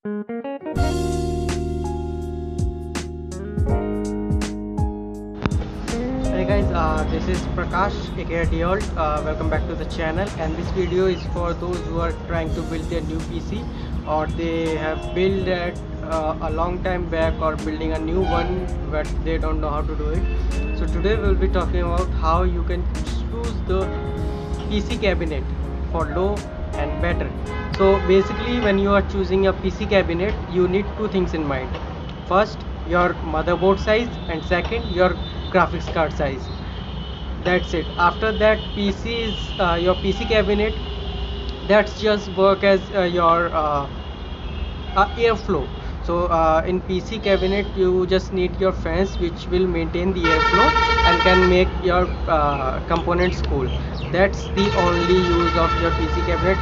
Hey guys, this is Prakash aka Deolt. Welcome back to the channel, and this video is for those who are trying to build their new PC, or they have built it a long time back, or building a new one but they don't know how to do it. So today we'll be talking about how you can choose the PC cabinet for low and better. So basically, when you are choosing a PC cabinet, you need two things in mind. First, your motherboard size, and second, your graphics card size. That's it. After that, PC is your PC cabinet. That's just work as your airflow. So in PC cabinet, you just need your fans which will maintain the airflow and can make your components cool. That's the only use of your PC cabinet.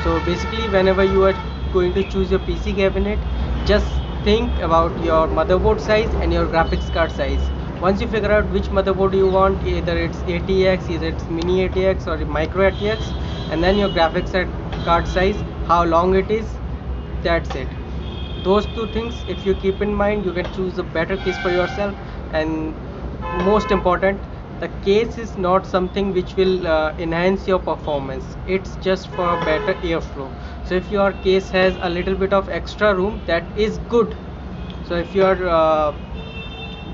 So basically, whenever you are going to choose your PC cabinet, just think about your motherboard size and your graphics card size. Once you figure out which motherboard you want, either it's ATX, either it's mini ATX or micro ATX, and then your graphics card size, how long it is, that's it. Those two things, if you keep in mind, you can choose a better case for yourself. And most important, the case is not something which will enhance your performance. It's just for better airflow. So if your case has a little bit of extra room, that is good. So if you are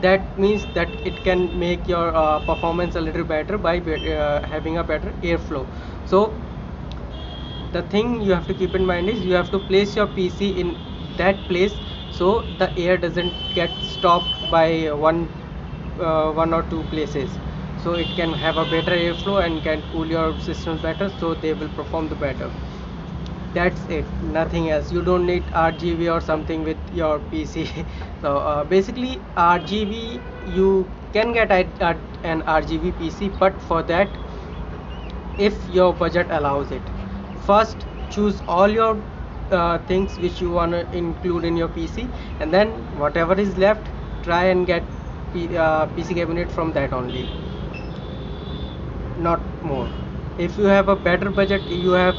that means that it can make your performance a little better by having a better airflow. So the thing you have to keep in mind is you have to place your PC in that place so the air doesn't get stopped by one or two places, so it can have a better airflow and can cool your systems better, so they will perform the better. That's it, nothing else. You don't need RGB or something with your PC. So basically RGB, you can get an RGB PC, but for that, if your budget allows it, first choose all your things which you want to include in your PC, and then whatever is left, try and get PC cabinet from that only, not more. If you have a better budget, you have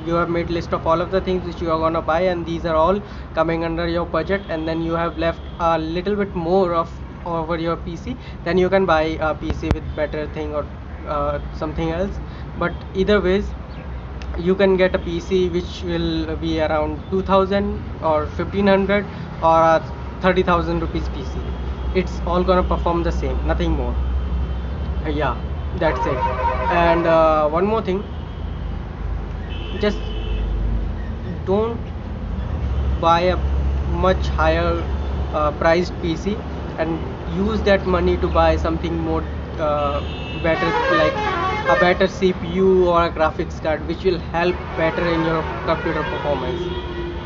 you have made list of all of the things which you are gonna buy, and these are all coming under your budget, and then you have left a little bit more of over your PC, then you can buy a PC with better thing or something else. But either ways, you can get a PC which will be around 2000 or 1500 or a 30,000 rupees PC. It's all gonna perform the same, nothing more. Yeah, that's it. And one more thing, just don't buy a much higher priced PC and use that money to buy something more better, like a better CPU or a graphics card which will help better in your computer performance.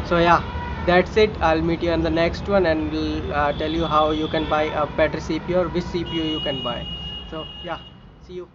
So yeah, that's it. I'll meet you in the next one, and will tell you how you can buy a better CPU or which CPU you can buy. So yeah, see you.